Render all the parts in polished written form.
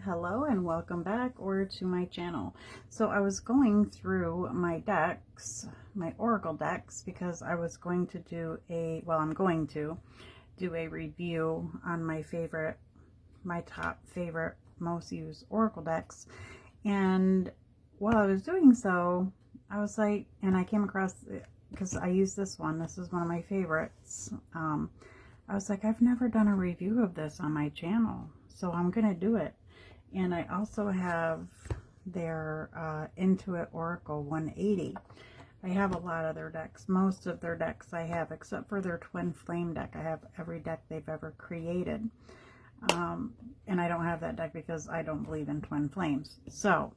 Hello and welcome back to my channel. So I was going through my decks, my oracle decks, because I was going to do I'm going to do a review on my top favorite, most used oracle decks. And while I was doing so, I was like, and I came across, because I use this one, this is one of my favorites. I was like, I've never done a review of this on my channel, so I'm gonna do it. And I also have their Intuit Oracle 180. I have a lot of their decks. Most of their decks I have, except for their Twin Flame deck. I have every deck they've ever created. And I don't have that deck because I don't believe in Twin Flames. So,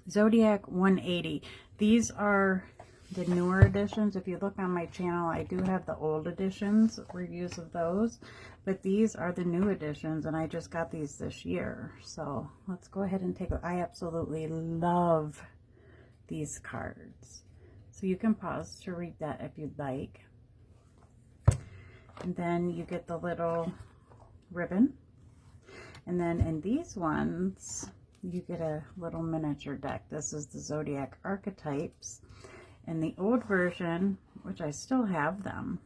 Zodiac 180. These are the newer editions. If you look on my channel, I do have the old editions, reviews of those. But these are the new editions, and I just got these this year. So let's go ahead and take a... I absolutely love these cards. So you can pause to read that if you'd like. And then you get the little ribbon. And then in these ones, you get a little miniature deck. This is the Zodiac archetypes. In the old version, which I still have them,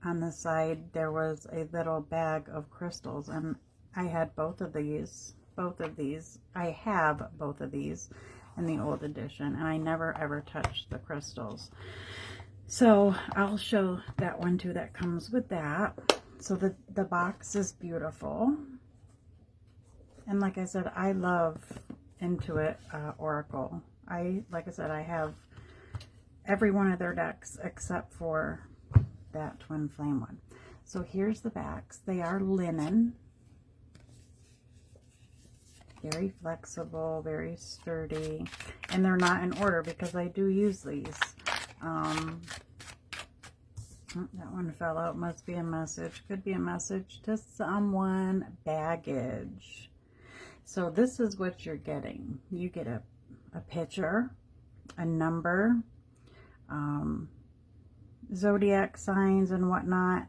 on the side there was a little bag of crystals, and I had both of these. I have both of these in the old edition, and I never ever touched the crystals. So I'll show that one too that comes with that. So the box is beautiful. And like I said, I love Intuit Oracle. Like I said, I have every one of their decks except for that Twin Flame one. So here's the backs. They are linen. Very flexible, very sturdy. And they're not in order because I do use these. That one fell out. Must be a message. Could be a message to someone. Baggage. So this is what you're getting. You get a picture, a number, zodiac signs and whatnot,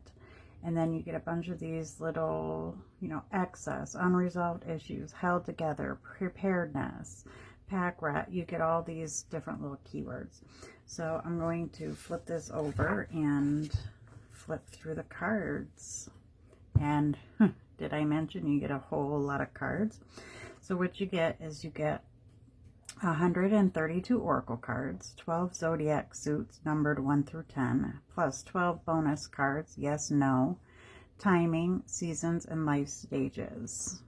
and then you get a bunch of these little, excess, unresolved issues, held together, preparedness, pack rat. You get all these different little keywords. So I'm going to flip this over and flip through the cards. And did I mention you get a whole lot of cards? So what you get is you get 132 oracle cards, 12 zodiac suits numbered 1 through 10, plus 12 bonus cards, yes, no, timing, seasons, and life stages.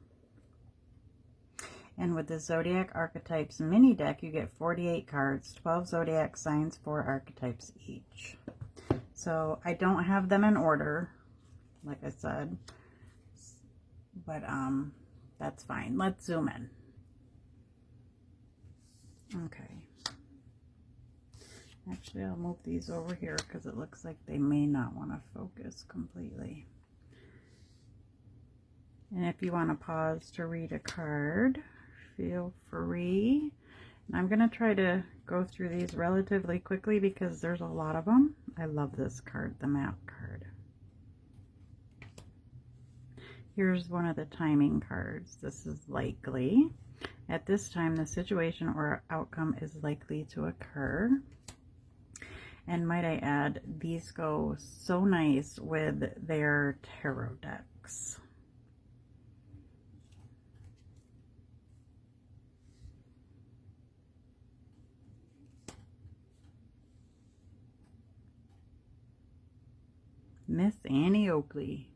And with the Zodiac Archetypes mini deck, you get 48 cards, 12 zodiac signs, 4 archetypes each. So I don't have them in order, like I said, but that's fine. Let's zoom in. Okay. Actually, I'll move these over here because it looks like they may not want to focus completely. And if you want to pause to read a card, feel free. And I'm going to try to go through these relatively quickly because there's a lot of them. I love this card, the map card. Here's one of the timing cards. This is likely. At this time, the situation or outcome is likely to occur. And might I add, these go so nice with their tarot decks. Miss Annie Oakley.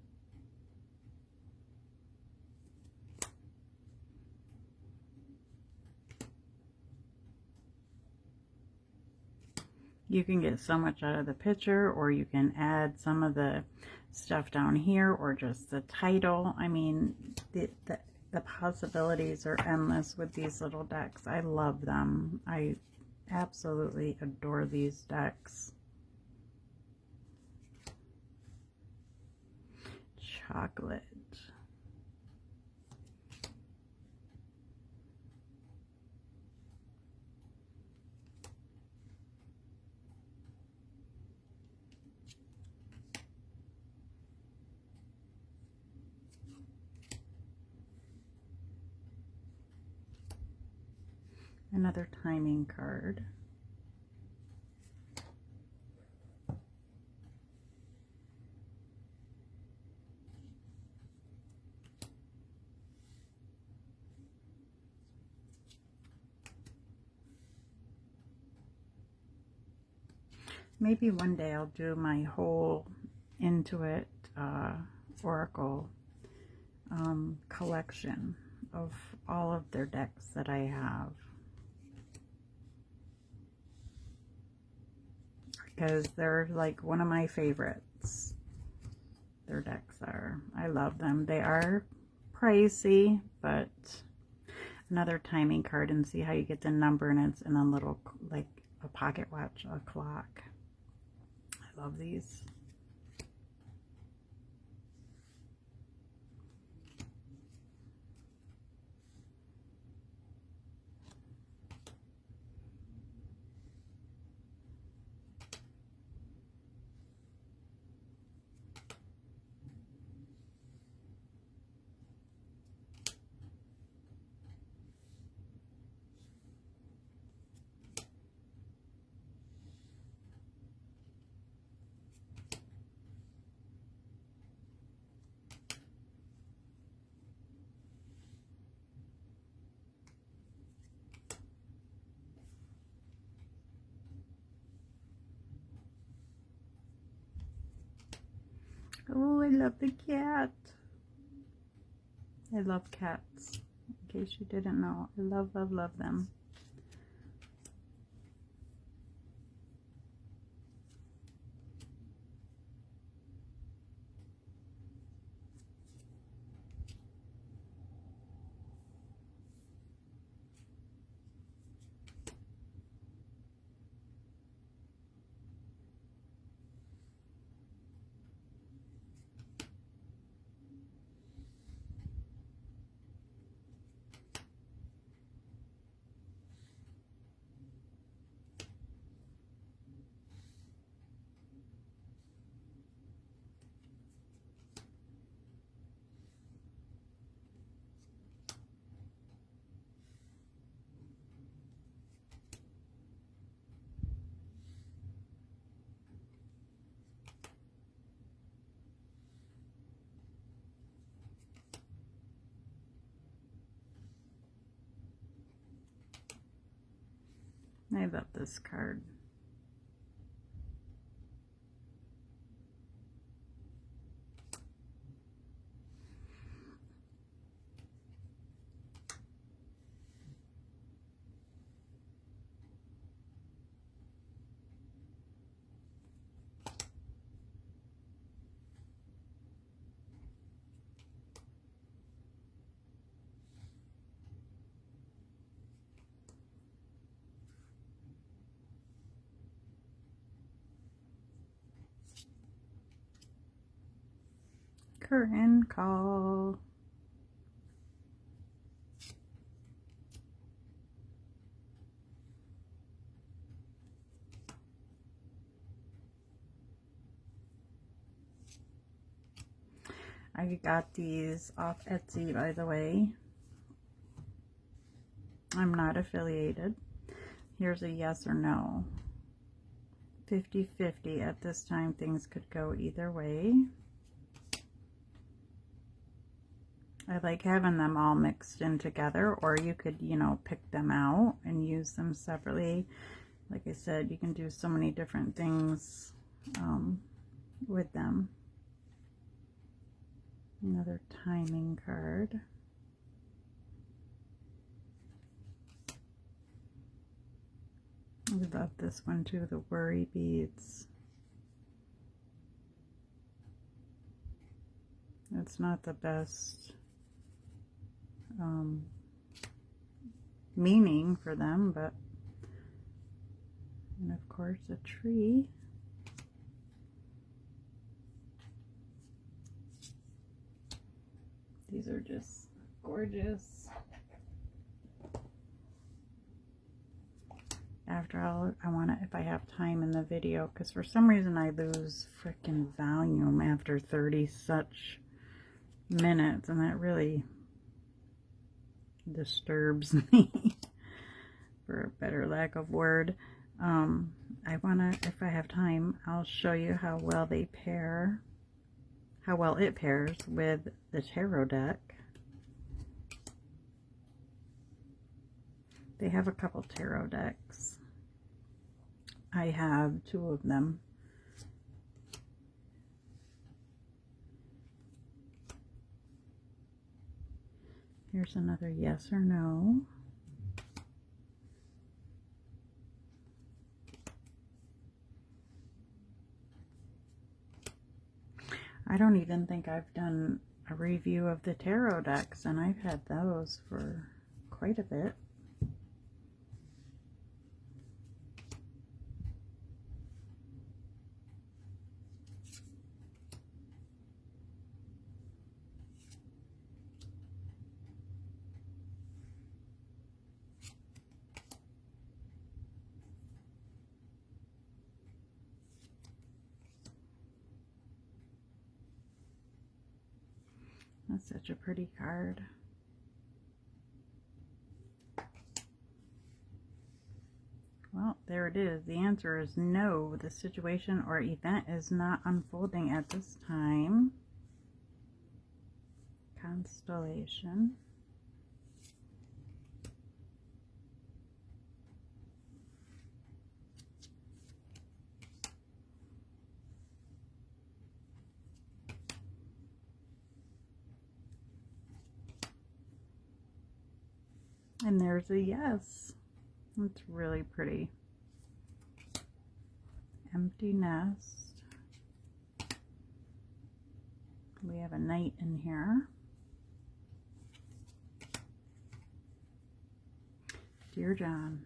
You can get so much out of the picture, or you can add some of the stuff down here, or just the title. I mean, the possibilities are endless with these little decks. I love them. I absolutely adore these decks. Chocolate. Another timing card. Maybe one day I'll do my whole Intuit Oracle collection of all of their decks that I have. Because they're like one of my favorites. Their decks are. I love them. They are pricey, but another timing card, and see how you get the number, and it's in a little, like a pocket watch, a clock. I love these. Oh, I love the cat. I love cats. In case you didn't know, I love, love, love them. I love this card. Curtain call. I got these off Etsy, by the way. I'm not affiliated. Here's a yes or no. 50-50. At this time, things could go either way. I like having them all mixed in together, or you could, you know, pick them out and use them separately. Like I said, you can do so many different things with them. Another timing card. I love this one too, the worry beads. It's not the best meaning for them, but, and of course a tree. These are just gorgeous. After all, I want to, if I have time in the video, because for some reason I lose freaking volume after 30 such minutes, and that really disturbs me. for a better lack of word. I wanna, if I have time, I'll show you how well they pair, how well it pairs with the tarot deck. They have a couple tarot decks. I have 2 of them. Here's another yes or no. I don't even think I've done a review of the tarot decks, and I've had those for quite a bit. That's such a pretty card. Well, there it is. The answer is no. The situation or event is not unfolding at this time. Constellation. And there's a yes. It's really pretty. Empty nest. We have a knight in here. Dear John.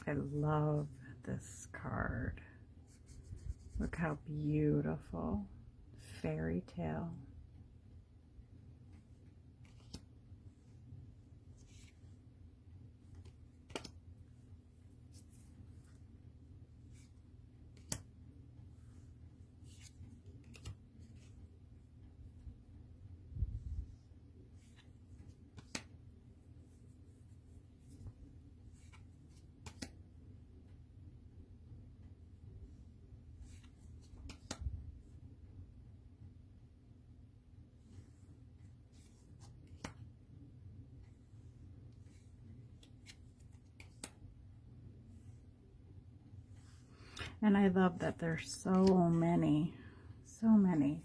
I love this card. Look how beautiful. Fairy tale. And I love that there's so many, so many.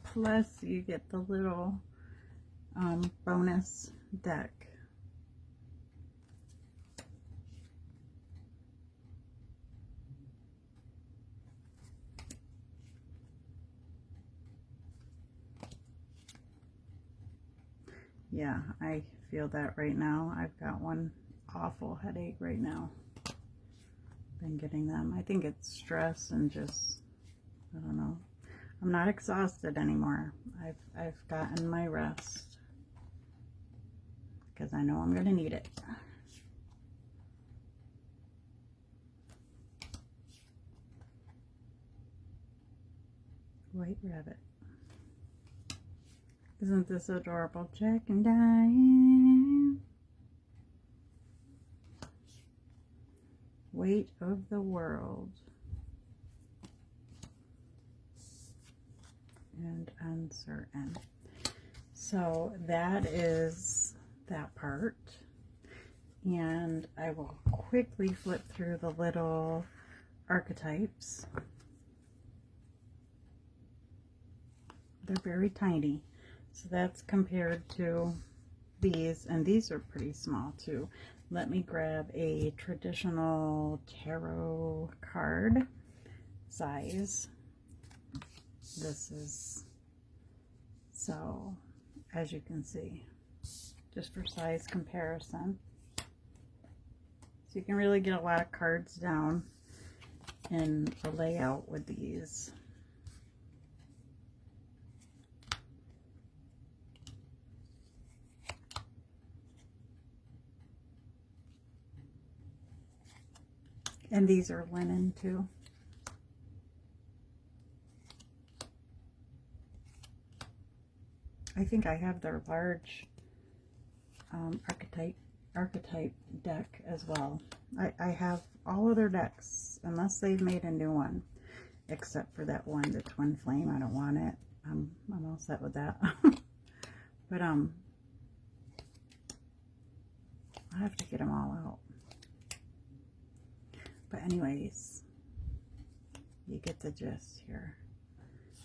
Plus you get the little bonus deck. Yeah, I feel that right now. I've got one awful headache right now. Been getting them. I think it's stress and just, I don't know. I'm not exhausted anymore. I've gotten my rest because I know I'm going to need it. White rabbit. Isn't this adorable? Jack and Diane. Weight of the world. and uncertain. So that is that part. And I will quickly flip through the little archetypes. They're very tiny. So that's compared to these, and these are pretty small too. Let me grab a traditional tarot card size. This is, so as you can see, just for size comparison. So you can really get a lot of cards down in the layout with these. And these are linen too. I think I have their large archetype deck as well. I have all of their decks, unless they've made a new one, except for that one, the Twin Flame. I don't want it. I'm all set with that. But I have to get them all out. But anyways, you get the gist here.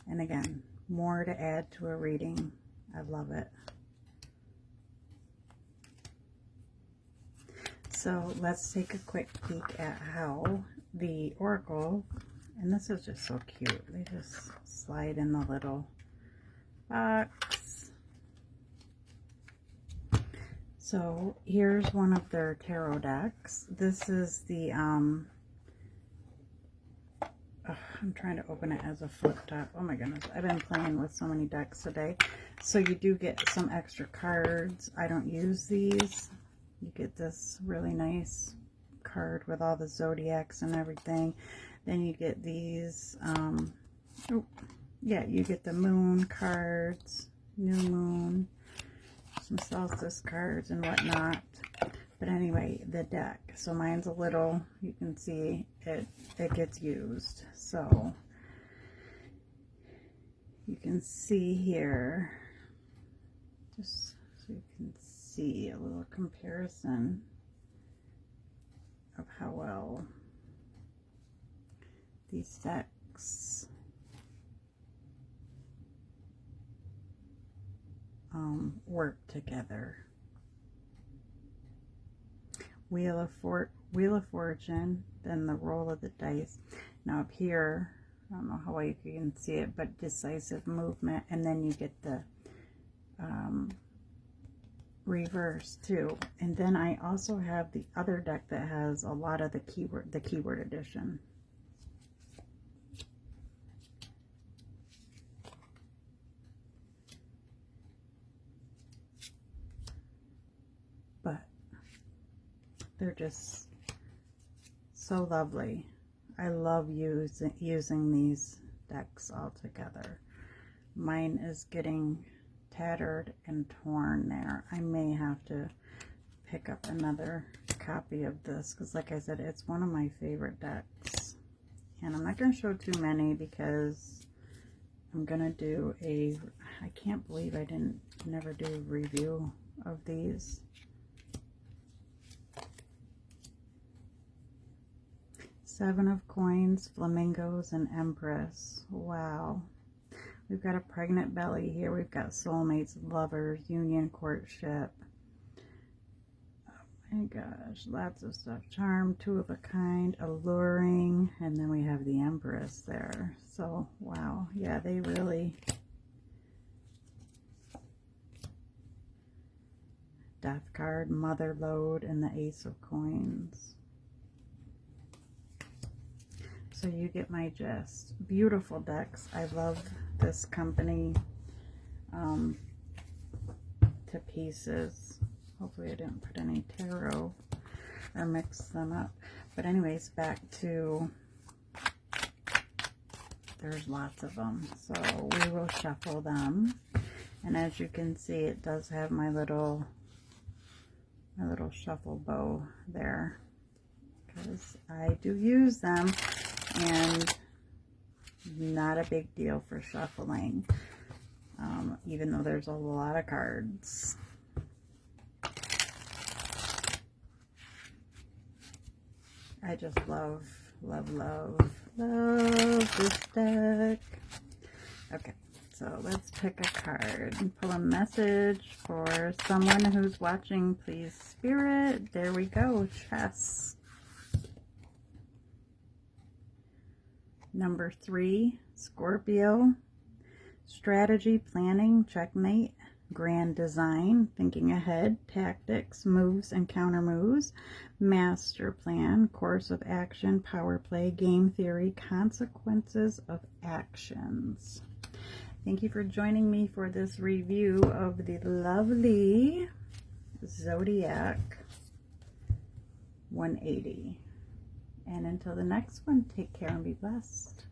And again, more to add to a reading. I love it. So let's take a quick peek at how the oracle, and this is just so cute. They just slide in the little box. So here's one of their tarot decks. This is the I'm trying to open it as a flip top. Oh my goodness, I've been playing with so many decks today. So you do get some extra cards. I don't use these. You get this really nice card with all the zodiacs and everything. Then you get these, yeah, you get the moon cards, new moon, some solstice cards and whatnot. But anyway, the deck. So mine's a little, you can see it gets used. So you can see here, just so you can see a little comparison of how well these decks work together. Wheel of Fortune, then the roll of the dice. Now up here, I don't know how well you can see it, but decisive movement, and then you get the reverse too. And then I also have the other deck that has a lot of the keyword edition. But they're just so lovely. I love using these decks all together. Mine is getting tattered and torn there. I may have to pick up another copy of this because, like I said, it's one of my favorite decks. And I'm not going to show too many because I'm going to do a, I can't believe I never do a review of these. Seven of Coins, Flamingos, and Empress. Wow. We've got a pregnant belly here. We've got soulmates, lovers, union, courtship. Oh my gosh, lots of stuff. Charm, two of a kind, alluring, and then we have the Empress there. So, wow. Yeah, they really... Death card, Mother Lode, and the Ace of Coins. So you get my gist. Beautiful decks. I love this company to pieces. Hopefully I didn't put any tarot or mix them up. But anyways, back to, there's lots of them. So we will shuffle them. And as you can see, it does have my little shuffle bow there, because I do use them. And not a big deal for shuffling, even though there's a lot of cards. I just love this deck. Okay, so let's pick a card and pull a message for someone who's watching, please, Spirit. There we go, Chess. Number 3, Scorpio. Strategy, planning, checkmate, grand design, thinking ahead, tactics, moves and counter moves, master plan, course of action, power play, game theory, consequences of actions. Thank you for joining me for this review of the lovely Zodiac 180. And until the next one, take care and be blessed.